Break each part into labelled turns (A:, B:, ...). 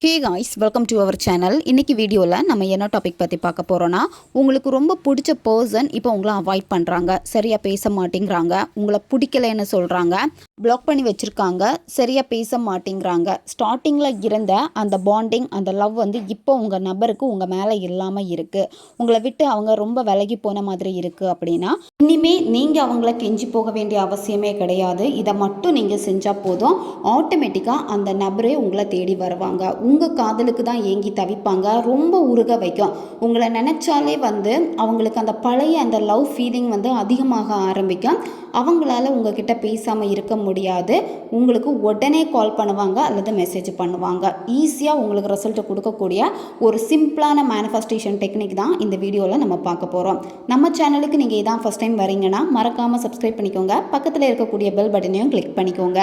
A: Hey guys, welcome to our channel. இன்றைக்கி வீடியோவில் நம்ம என்ன டாபிக் பற்றி பார்க்க போகிறோன்னா, உங்களுக்கு ரொம்ப பிடிச்ச பர்சன் இப்போ உங்களை அவாய்ட் பண்ணுறாங்க, சரியாக பேச மாட்டேங்கிறாங்க, உங்களை பிடிக்கலைன்னு சொல்கிறாங்க, பிளாக் பண்ணி வச்சுருக்காங்க, சரியாக பேச மாட்டேங்கிறாங்க. ஸ்டார்டிங்கில் இருந்த அந்த பாண்டிங், அந்த லவ் வந்து இப்போ உங்கள் நபருக்கு உங்கள் மேலே இல்லாமல் இருக்குது, உங்களை விட்டு அவங்க ரொம்ப விலகி போன மாதிரி இருக்குது அப்படின்னா, இனிமே நீங்கள் அவங்கள கெஞ்சி போக வேண்டிய அவசியமே கிடையாது. இதை மட்டும் நீங்கள் செஞ்சால் போதும், ஆட்டோமேட்டிக்காக அந்த நபரே உங்களை தேடி வருவாங்க. உங்கள் காதலுக்கு தான் ஏங்கி தவிப்பாங்க, ரொம்ப உருக வைக்கும். உங்களை நினச்சாலே வந்து அவங்களுக்கு அந்த பழைய அந்த லவ் ஃபீலிங் வந்து அதிகமாக ஆரம்பிக்கும். அவங்களால உங்ககிட்ட பேசாமல் இருக்க முடியாது. உங்களுக்கு உடனே கால் பண்ணுவாங்க அல்லது மெசேஜ் பண்ணுவாங்க. ஈஸியாக உங்களுக்கு ரிசல்ட்டை கொடுக்கக்கூடிய ஒரு சிம்பிளான மேனிஃபெஸ்டேஷன் டெக்னிக் தான் இந்த வீடியோவில் நம்ம பார்க்க போகிறோம். நம்ம சேனலுக்கு நீங்கள் இதான் ஃபஸ்ட் டைம் வரீங்கன்னா மறக்காமல் சப்ஸ்கிரைப் பண்ணிக்கோங்க, பக்கத்தில் இருக்கக்கூடிய பெல் பட்டனையும் கிளிக் பண்ணிக்கோங்க.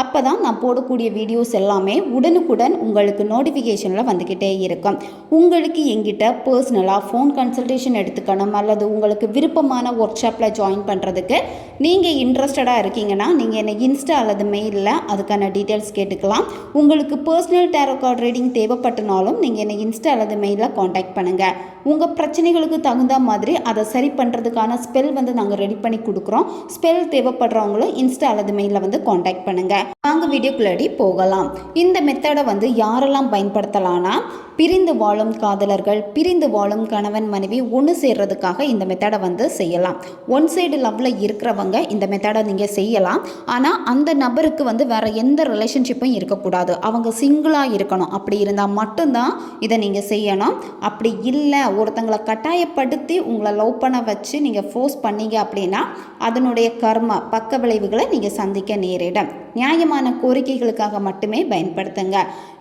A: அப்போ தான் நான் போடக்கூடிய வீடியோஸ் எல்லாமே உடனுக்குடன் உங்களுக்கு நோட்டிஃபிகேஷனில் வந்துக்கிட்டே இருக்கும். உங்களுக்கு எங்கிட்ட பர்சனலாக ஃபோன் கன்சல்டேஷன் எடுத்துக்கணும் அல்லது உங்களுக்கு விருப்பமான ஒர்க் ஷாப்பில் ஜாயின் பண்ணுறதுக்கு நீங்கள் இன்ட்ரெஸ்டடாக இருக்கீங்கன்னா நீங்கள் என்னை இன்ஸ்டா அல்லது மெயிலில் அதுக்கான டீட்டெயில்ஸ் கேட்டுக்கலாம். உங்களுக்கு பர்சனல் டேரோ கார்டு ரீடிங் தேவைப்பட்டனாலும் நீங்கள் என்னை இன்ஸ்டா அல்லது மெயிலில் காண்டாக்ட் பண்ணுங்கள். உங்கள் பிரச்சனைகளுக்கு தகுந்த மாதிரி அதை சரி பண்ணுறதுக்கான ஸ்பெல் வந்து நாங்கள் ரெடி பண்ணி கொடுக்குறோம். ஸ்பெல் தேவைப்படுறவங்களும் இன்ஸ்டா அல்லது மெயிலில் வந்து காண்டாக்ட் பண்ணுங்கள். நாங்கள் வீடியோக்குள்ளடி போகலாம். இந்த மெத்தடை வந்து யாரெல்லாம் பயன்படுத்தலாம்னா, பிரிந்து வாழும் காதலர்கள், பிரிந்து வாழும் கணவன் மனைவி ஒன்று சேர்றதுக்காக இந்த மெத்தடை வந்து செய்யலாம். ஒன் சைடு லவ்வில் இருக்கிறவங்க இந்த மெத்தடை நீங்கள் செய்யலாம். ஆனால் அந்த நபருக்கு வந்து வேறு எந்த ரிலேஷன்ஷிப்பும் இருக்கக்கூடாது, அவங்க சிங்கிளாக இருக்கணும். அப்படி இருந்தால் மட்டும்தான் இதை நீங்கள் செய்யணும். அப்படி இல்லை, ஒருத்தங்களை கட்டாயப்படுத்தி உங்களை லவ் பண்ண வச்சு நீங்கள் ஃபோர்ஸ் பண்ணீங்க அப்படின்னா அதனுடைய கர்மா பக்க விளைவுகளை நீங்கள் சந்திக்க நேரிடும். நியாயமான கோரிக்கைகளுக்காக மட்டுமே பயன்படுத்துங்க.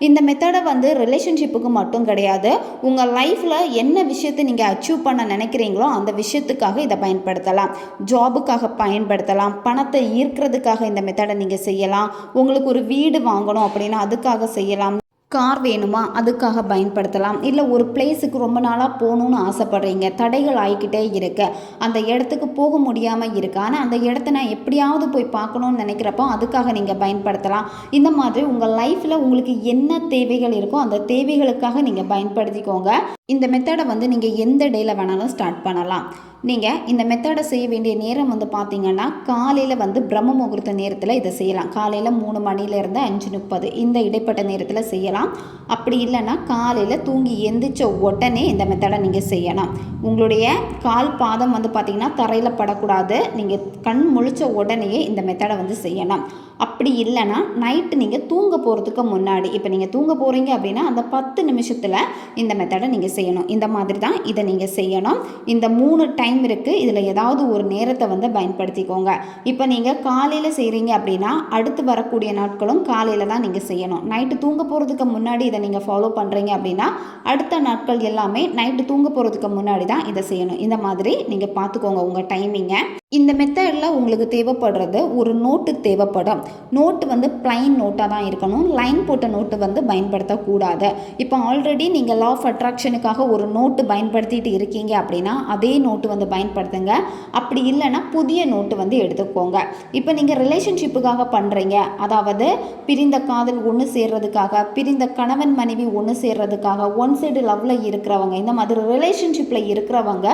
A: இந்த மெத்தடை வந்து ரிலேஷன்ஷிப்புக்கு மட்டும் கிடையாது, உங்கள் லைஃப்பில் என்ன விஷயத்தை நீங்கள் அச்சீவ் பண்ண நினைக்கிறீங்களோ அந்த விஷயத்துக்காக இதை பயன்படுத்தலாம். ஜாபுக்காக பயன்படுத்தலாம், பணத்தை ஈர்க்கிறதுக்காக இந்த மெத்தடை நீங்கள் செய்யலாம். உங்களுக்கு ஒரு வீடு வாங்கணும் அப்படின்னா அதுக்காக செய்யலாம். கார் வேணுமா அதுக்காக பயன்படுத்தலாம். இல்லை ஒரு பிளேஸுக்கு ரொம்ப நாளாக போகணுன்னு ஆசைப்படுறீங்க, தடைகள் ஆகிக்கிட்டே இருக்கு, அந்த இடத்துக்கு போக முடியாமல் இருக்கு, ஆனால் அந்த இடத்த நான் எப்படியாவது போய் பார்க்கணுன்னு நினைக்கிறப்போ அதுக்காக நீங்கள் பயன்படுத்தலாம். இந்த மாதிரி உங்கள் லைஃப்பில் உங்களுக்கு என்ன தேவைகள் இருக்கோ அந்த தேவைகளுக்காக நீங்கள் பயன்படுத்திக்கோங்க. இந்த மெத்தடை வந்து நீங்கள் எந்த டேயில் வேணாலும் ஸ்டார்ட் பண்ணலாம். நீங்கள் இந்த மெத்தடை செய்ய வேண்டிய நேரம் வந்து பார்த்தீங்கன்னா காலையில் வந்து பிரம்ம முகூர்த்த நேரத்தில் இதை செய்யலாம். காலையில் 3 மணிலேருந்து 5:30 இந்த இடைப்பட்ட நேரத்தில் செய்யலாம். அப்படி இல்லைன்னா காலையில் தூங்கி எந்திரிச்ச உடனே இந்த மெத்தடை நீங்கள் செய்யணும். உங்களுடைய கால் பாதம் வந்து பார்த்திங்கன்னா தரையில் படக்கூடாது. நீங்கள் கண் முழிச்ச உடனேயே இந்த மெத்தடை வந்து செய்யணும். அப்படி இல்லைன்னா நைட்டு நீங்கள் தூங்க போகிறதுக்கு முன்னாடி, இப்போ நீங்கள் தூங்க போகிறீங்க அப்படின்னா அந்த 10 நிமிஷத்தில் இந்த மெத்தடை நீங்கள் செய்யணும். இந்த மாதிரி தான் இதை நீங்கள் செய்யணும். இந்த 3 டைம் இருக்குது, இதில் ஏதாவது ஒரு நேரத்தை வந்து பயன்படுத்திக்கோங்க. இப்போ நீங்கள் காலையில் செய்கிறீங்க அப்படின்னா அடுத்து வரக்கூடிய நாட்களும் காலையில் தான் நீங்கள் செய்யணும். நைட்டு தூங்க போகிறதுக்கு முன்னாடி இதை நீங்கள் ஃபாலோ பண்ணுறீங்க அப்படின்னா அடுத்த நாட்கள் எல்லாமே நைட்டு தூங்க போகிறதுக்கு முன்னாடி தான் இதை செய்யணும். இந்த மாதிரி நீங்கள் பார்த்துக்கோங்க உங்கள் டைமிங்கை. இந்த மெத்தடில் உங்களுக்கு தேவைப்படுறது ஒரு நோட்டு தேவைப்படும். நோட்டு வந்து பிளைன் நோட்டாக தான் இருக்கணும், லைன் போட்ட நோட்டு வந்து பயன்படுத்தக்கூடாது. இப்போ ஆல்ரெடி நீங்கள் லா ஆஃப் அட்ராக்ஷனுக்காக ஒரு நோட்டு பயன்படுத்திட்டு இருக்கீங்க அப்படின்னா அதே நோட்டு வந்து பயன்படுத்துங்க. அப்படி இல்லைன்னா புதிய நோட்டு வந்து எடுத்துக்கோங்க. இப்போ நீங்கள் ரிலேஷன்ஷிப்புக்காக பண்ணுறீங்க, அதாவது பிரிந்த காதல் ஒன்று சேர்றதுக்காக, பிரிந்த கணவன் மனைவி ஒன்று சேர்றதுக்காக, ஒன் சைடு லவ்வில் இருக்கிறவங்க, இந்த மாதிரி ரிலேஷன்ஷிப்பில் இருக்கிறவங்க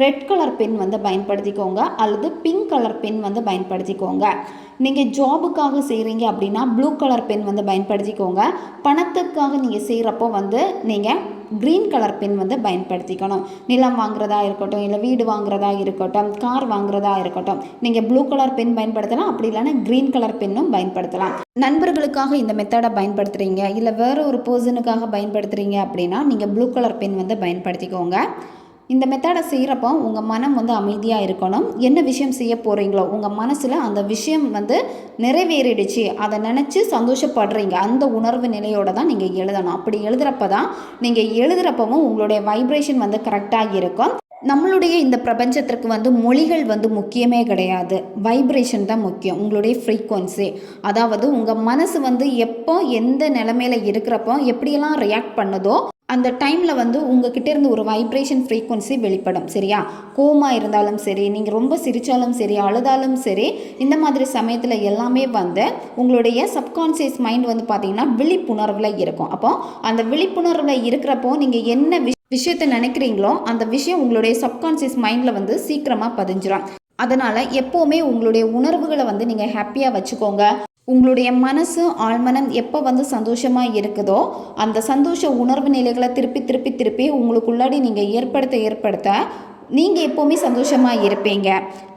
A: ரெட் கலர் பென் வந்து பயன்படுத்திக்கோங்க அல்லது பிங்க் கலர் பென் வந்து பயன்படுத்திக்கோங்க. நீங்கள் ஜாபுக்காக செய்கிறீங்க அப்படின்னா ப்ளூ கலர் பென் வந்து பயன்படுத்திக்கோங்க. பணத்துக்காக நீங்கள் செய்கிறப்போ வந்து நீங்கள் க்ரீன் கலர் பென் வந்து பயன்படுத்திக்கணும். நிலம் வாங்குறதா இருக்கட்டும், இல்லை வீடு வாங்குறதா இருக்கட்டும், கார் வாங்குறதா இருக்கட்டும், நீங்கள் ப்ளூ கலர் பென் பயன்படுத்தலாம். அப்படி இல்லைன்னா க்ரீன் கலர் பென்னும் பயன்படுத்தலாம். நண்பர்களுக்காக இந்த மெத்தடை பயன்படுத்துகிறீங்க, இல்லை வேறு ஒரு பர்சனுக்காக பயன்படுத்துகிறீங்க அப்படின்னா நீங்கள் ப்ளூ கலர் பென் வந்து பயன்படுத்திக்கோங்க. இந்த மெத்தடை செய்கிறப்போ உங்கள் மனம் வந்து அமைதியாக இருக்கணும். என்ன விஷயம் செய்ய போகிறீங்களோ உங்கள் மனசில் அந்த விஷயம் வந்து நிறைவேறிடுச்சு, அதை நினச்சி சந்தோஷப்படுறீங்க, அந்த உணர்வு நிலையோடு தான் நீங்கள் எழுதணும். அப்படி எழுதுகிறப்ப தான் நீங்கள் எழுதுகிறப்பவும் உங்களுடைய வைப்ரேஷன் வந்து கரெக்டாக இருக்கும். நம்மளுடைய இந்த பிரபஞ்சத்திற்கு வந்து மொழிகள் வந்து முக்கியமே கிடையாது, வைப்ரேஷன் தான் முக்கியம். உங்களுடைய ஃப்ரீக்வன்சி, அதாவது உங்கள் மனசு வந்து எப்போ எந்த நிலைமையில் இருக்கிறப்போ எப்படியெல்லாம் ரியாக்ட் பண்ணுதோ அந்த டைமில் வந்து உங்ககிட்ட இருந்து ஒரு வைப்ரேஷன் ஃப்ரீக்வன்சி வெளிப்படும். சரியா? கோமா இருந்தாலும் சரி, நீங்கள் ரொம்ப சிரித்தாலும் சரி, அழுதாலும் சரி, இந்த மாதிரி சமயத்தில் எல்லாமே வந்து உங்களுடைய சப்கான்சியஸ் மைண்ட் வந்து பார்த்திங்கன்னா விழிப்புணர்வில் இருக்கும். அப்போ அந்த விழிப்புணர்வில் இருக்கிறப்போ நீங்கள் என்ன விஷயத்தை நினைக்கிறீங்களோ அந்த விஷயம் உங்களுடைய சப்கான்சியஸ் மைண்டில் வந்து சீக்கிரமாக பதிஞ்சிடும். அதனால் எப்போவுமே உங்களுடைய உணர்வுகளை வந்து நீங்கள் ஹாப்பியாக வச்சுக்கோங்க. உங்களுடைய மனசு ஆழ்மனம் எப்போ வந்து சந்தோஷமாக இருக்குதோ அந்த சந்தோஷ உணர்வு நிலைகளை திருப்பி திருப்பி திருப்பி உங்களுக்குள்ளாடி நீங்கள் ஏற்படுத்த நீங்கள் எப்போவுமே சந்தோஷமாக இருப்பீங்க.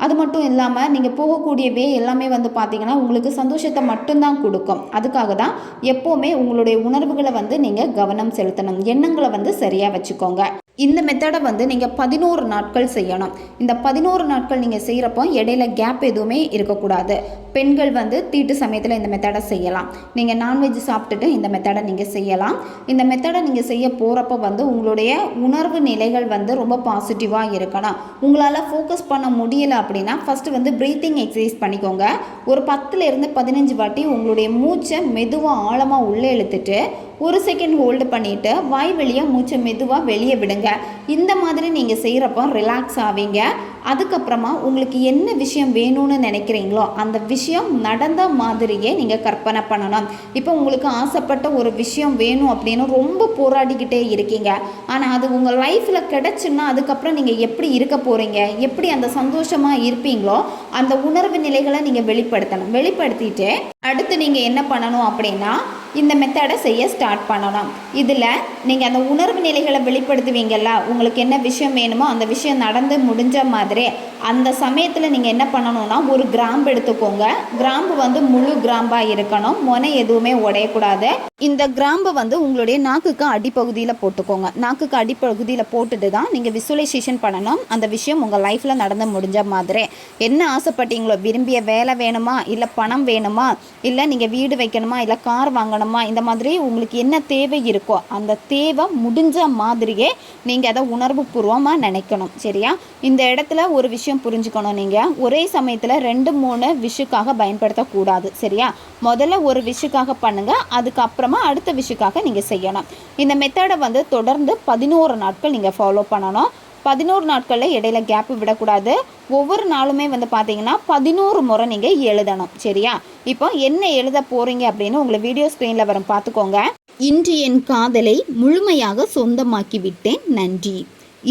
A: அது மட்டும் இல்லாமல் நீங்கள் போகக்கூடியவே எல்லாமே வந்து பார்த்திங்கன்னா உங்களுக்கு சந்தோஷத்தை மட்டும்தான் கொடுக்கும். அதுக்காக தான் எப்போவுமே உங்களுடைய உணர்வுகளை வந்து நீங்கள் கவனம் செலுத்தணும். எண்ணங்களை வந்து சரியாக வச்சுக்கோங்க. இந்த மெத்தடை வந்து நீங்கள் 11 நாட்கள் செய்யணும். இந்த 11 நாட்கள் நீங்கள் செய்கிறப்போ இடையில கேப் எதுவுமே இருக்கக்கூடாது. பெண்கள் வந்து தீட்டு சமயத்தில் இந்த மெத்தடை செய்யலாம். நீங்கள் நான்வெஜ் சாப்பிட்டுட்டு இந்த மெத்தடை நீங்கள் செய்யலாம். இந்த மெத்தடை நீங்கள் செய்ய போகிறப்ப வந்து உங்களுடைய உணர்வு நிலைகள் வந்து ரொம்ப பாசிட்டிவாக இருக்கணும். உங்களால் ஃபோக்கஸ் பண்ண முடியலை அப்படின்னா ஃபஸ்ட்டு வந்து ப்ரீத்திங் எக்ஸசைஸ் பண்ணிக்கோங்க. ஒரு 10லேருந்து 15 வாட்டி உங்களுடைய மூச்சை மெதுவாக ஆழமாக உள்ளே இழுத்துட்டு 1 செகண்ட் ஹோல்டு பண்ணிவிட்டு வாய் வழியாக மூச்சை மெதுவாக வெளியே விடுங்க. இந்த மாதிரி நீங்கள் செய்கிறப்போ ரிலாக்ஸ் ஆவீங்க. அதுக்கப்புறமா உங்களுக்கு என்ன விஷயம் வேணும்னு நினைக்கிறீங்களோ அந்த விஷயம் நடந்த மாதிரியே நீங்கள் கற்பனை பண்ணணும். இப்போ உங்களுக்கு ஆசைப்பட்ட ஒரு விஷயம் வேணும் அப்படின்னு ரொம்ப போராடிக்கிட்டே இருக்கீங்க. ஆனால் அது உங்கள் லைஃப்பில் கிடச்சுன்னா அதுக்கப்புறம் நீங்கள் எப்படி இருக்க போகிறீங்க, எப்படி அந்த சந்தோஷமாக இருப்பீங்களோ அந்த உணர்வு நிலைகளை நீங்கள் வெளிப்படுத்திட்டு அடுத்து நீங்கள் என்ன பண்ணணும் அப்படின்னா இந்த மெத்தடை செய்ய ஸ்டார்ட் பண்ணணும். இதில் நீங்கள் அந்த உணர்வு நிலைகளை வெளிப்படுத்துவீங்கள்ல, உங்களுக்கு என்ன விஷயம் வேணுமோ அந்த விஷயம் நடந்து முடிஞ்ச மாதிரி அந்த சமயத்தில் நீங்கள் என்ன பண்ணணும்னா ஒரு கிராம்பு எடுத்துக்கோங்க. கிராம்பு வந்து முழு கிராம்பாக இருக்கணும். முனை எதுவுமே உடையக்கூடாது. இந்த கிராம்பை வந்து உங்களுடைய நாக்குக்கு அடிப்பகுதியில் போட்டுக்கோங்க. நாக்குக்கு அடிப்பகுதியில் போட்டுட்டு தான் நீங்கள் விசுவலைசேஷன் பண்ணணும். அந்த விஷயம் உங்கள் லைஃப்பில் நடந்து முடிஞ்ச மாதிரி என்ன ஆசைப்பட்டீங்களோ, விரும்பிய வேலை வேணுமா, இல்லை பணம் வேணுமா, இல்லை நீங்கள் வீடு வைக்கணுமா, இல்லை கார் வாங்கணுமா, இந்த மாதிரி உங்களுக்கு என்ன தேவை இருக்கோ அந்த தேவை முடிஞ்ச மாதிரியே நீங்கள் அதை உணர்வு பூர்வமாக நினைக்கணும். சரியா? இந்த இடத்துல ஒரு விஷயம் புரிஞ்சுக்கணும். நீங்கள் ஒரே சமயத்தில் 2-3 விஷயக்காக பயன்படுத்தக்கூடாது. சரியா? முதல்ல ஒரு விஷயக்காக பண்ணுங்கள், அதுக்கப்புறமா அடுத்த விஷயக்காக நீங்கள் செய்யணும். இந்த மெத்தடை வந்து தொடர்ந்து 11 நாட்கள் நீங்கள் ஃபாலோ பண்ணணும். 11 நாட்களில் இடையில கேப்பு விடக்கூடாது. ஒவ்வொரு நாளுமே வந்து பார்த்தீங்கன்னா 11 முறை நீங்கள் எழுதணும். சரியா? இப்போ என்ன எழுத போகிறீங்க அப்படின்னு உங்களை வீடியோ ஸ்க்ரீனில் வரும் பார்த்துக்கோங்க. இன்று என் காதலை முழுமையாக சொந்தமாக்கி விட்டேன், நன்றி.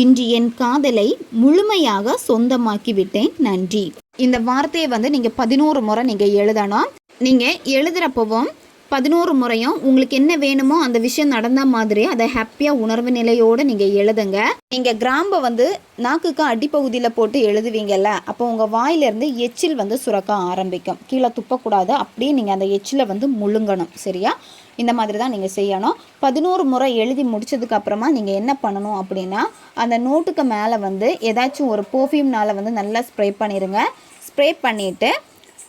A: இன்று என் காதலை முழுமையாக சொந்தமாக்கி விட்டேன், நன்றி. இந்த வார்த்தையை வந்து நீங்கள் 11 முறை நீங்கள் எழுதணும். நீங்கள் எழுதுகிறப்பவும் 11 முறையும் உங்களுக்கு என்ன வேணுமோ அந்த விஷயம் நடந்த மாதிரி அதை ஹாப்பியாக உணர்வு நிலையோடு நீங்கள் எழுதுங்க. நீங்கள் கிராம்பை வந்து நாக்குக்கு அடிப்பகுதியில் போட்டு எழுதுவீங்கல்ல, அப்போ உங்கள் வாயிலிருந்து எச்சில் வந்து சுரக்க ஆரம்பிக்கும். கீழே துப்பக்கூடாது, அப்படியே நீங்கள் அந்த எச்சிலை வந்து முழுங்கணும். சரியா? இந்த மாதிரி தான் நீங்கள் செய்யணும். 11 முறை எழுதி முடிச்சதுக்கு அப்புறமா நீங்கள் என்ன பண்ணணும் அப்படின்னா அந்த நோட்டுக்கு மேலே வந்து ஏதாச்சும் ஒரு பர்ஃப்யூம்னால் வந்து நல்லா ஸ்ப்ரே பண்ணிடுங்க. ஸ்ப்ரே பண்ணிவிட்டு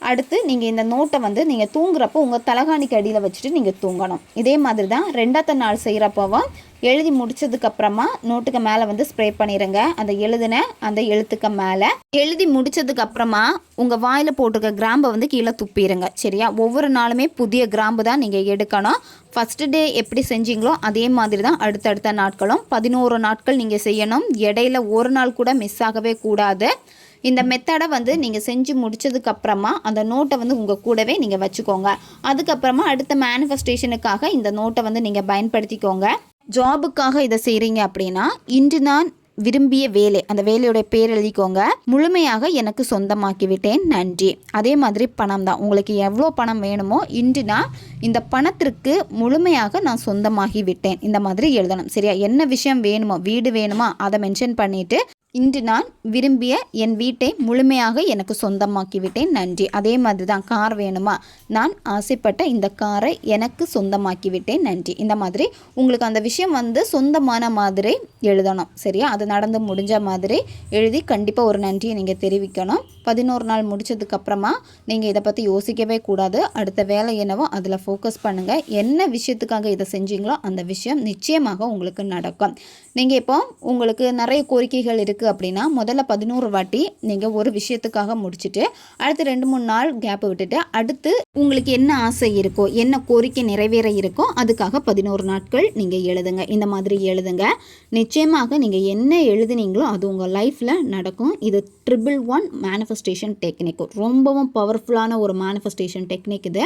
A: அடுத்து நீங்கள் இந்த நோட்டை வந்து நீங்கள் தூங்குறப்போ உங்கள் தலகாணிக்கு அடியில் வச்சுட்டு நீங்கள் தூங்கணும். இதே மாதிரி தான் 2வது நாள் செய்கிறப்பவும் எழுதி முடிச்சதுக்கப்புறமா நோட்டுக்கு மேலே வந்து ஸ்ப்ரே பண்ணிடுங்க. அந்த எழுதின அந்த எழுத்துக்கு மேலே எழுதி முடிச்சதுக்கப்புறமா உங்கள் வாயில் போட்டிருக்க கிராம்பை வந்து கீழே துப்பிடுங்க. சரியா? ஒவ்வொரு நாளுமே புதிய கிராம்பு தான் நீங்கள் எடுக்கணும். ஃபஸ்ட்டு டே எப்படி செஞ்சீங்களோ அதே மாதிரி தான் அடுத்தடுத்த நாட்களும் 11 நாட்கள் நீங்கள் செய்யணும். இடையில ஒரு நாள் கூட மிஸ் ஆகவே கூடாது. இந்த மெத்தடை வந்து நீங்கள் செஞ்சு முடிச்சதுக்கப்புறமா அந்த நோட்டை வந்து உங்கள் கூடவே நீங்கள் வச்சுக்கோங்க. அதுக்கப்புறமா அடுத்த மேனிஃபெஸ்டேஷனுக்காக இந்த நோட்டை வந்து நீங்கள் பயன்படுத்திக்கோங்க. ஜாபுக்காக இதை செய்கிறீங்க அப்படின்னா இன்று நான் விரும்பிய வேலை, அந்த வேலையோட பேர் எழுதிக்கோங்க. முழுமையாக எனக்கு சொந்தமாக்கி விட்டேன், நன்றி. அதே மாதிரி பணம் தான். உங்களுக்கு எவ்வளோ பணம் வேணுமோ இன்று நான் இந்த பணத்திற்கு முழுமையாக நான் சொந்தமாகி விட்டேன், இந்த மாதிரி எழுதணும். சரியா? என்ன விஷயம் வேணுமோ, வீடு வேணுமா அதை மென்ஷன் பண்ணிவிட்டு இன்று நான் விரும்பிய என் வீட்டை முழுமையாக எனக்கு சொந்தமாக்கி விட்டேன், நன்றி. அதே மாதிரி தான் கார் வேணுமா, நான் ஆசைப்பட்ட இந்த காரை எனக்கு சொந்தமாக்கி விட்டேன், நன்றி. இந்த மாதிரி உங்களுக்கு அந்த விஷயம் வந்து சொந்தமான மாதிரி எழுதணும். சரியா? அது நடந்து முடிஞ்ச மாதிரி எழுதி கண்டிப்பாக ஒரு நன்றியை நீங்கள் தெரிவிக்கணும். 11 நாள் முடிச்சதுக்கப்புறமா நீங்கள் இதை பற்றி யோசிக்கவே கூடாது. அடுத்த வேலை என்னவோ அதில் ஃபோக்கஸ் பண்ணுங்கள். என்ன விஷயத்துக்காக இதை செஞ்சீங்களோ அந்த விஷயம் நிச்சயமாக உங்களுக்கு நடக்கும். நீங்கள் இப்போ உங்களுக்கு நிறைய கோரிக்கைகள் இருக்குது இருக்குது அப்படின்னா முதல்ல 11 வாட்டி நீங்கள் ஒரு விஷயத்துக்காக முடிச்சுட்டு அடுத்து 2-3 நாள் கேப் விட்டுட்டு அடுத்து உங்களுக்கு என்ன ஆசை இருக்கோ என்ன கோரிக்கை நிறைவேற இருக்கோ அதுக்காக 11 நாட்கள் நீங்கள் எழுதுங்க. இந்த மாதிரி எழுதுங்க. நிச்சயமாக நீங்கள் என்ன எழுதுனீங்களோ அது உங்கள் லைஃப்பில் நடக்கும். இது 111 மேனிஃபெஸ்டேஷன் டெக்னிக். ரொம்பவும் பவர்ஃபுல்லான ஒரு மேனிஃபெஸ்டேஷன் டெக்னிக் இது.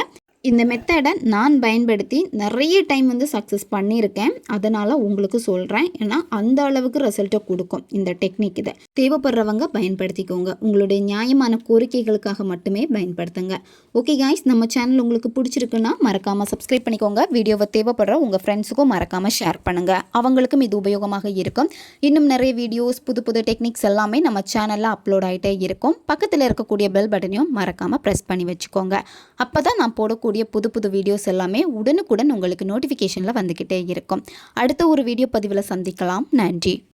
A: இந்த மெத்தடை நான் பயன்படுத்தி நிறைய டைம் சக்ஸஸ் பண்ணியிருக்கேன். அதனால் உங்களுக்கு சொல்கிறேன். ஏன்னா அந்த அளவுக்கு ரிசல்ட்டை கொடுக்கும் இந்த டெக்னிக். இதை தேவைப்படுறவங்க பயன்படுத்திக்கோங்க. உங்களுடைய நியாயமான கோரிக்கைகளுக்காக மட்டுமே பயன்படுத்துங்க. ஓகே காய்ஸ், நம்ம சேனல் உங்களுக்கு பிடிச்சிருக்குன்னா மறக்காமல் சப்ஸ்கிரைப் பண்ணிக்கோங்க. வீடியோவை தேவைப்படுற உங்கள் ஃப்ரெண்ட்ஸுக்கும் மறக்காமல் ஷேர் பண்ணுங்கள். அவங்களுக்கும் இது உபயோகமாக இருக்கும். இன்னும் நிறைய வீடியோஸ் புது புது டெக்னிக்ஸ் எல்லாமே நம்ம சேனலில் அப்லோட் ஆகிட்டே இருக்கும். பக்கத்தில் இருக்கக்கூடிய பெல் பட்டனையும் மறக்காமல் ப்ரெஸ் பண்ணி வச்சுக்கோங்க. அப்போ தான் நான் போடக்கூடிய புது புது வீடியோஸ் எல்லாமே உடனுக்குடன் உங்களுக்கு நோட்டிஃபிகேஷனில் வந்துக்கிட்டே இருக்கும். அடுத்த ஒரு வீடியோ பதிவில் சந்திக்கலாம். நன்றி.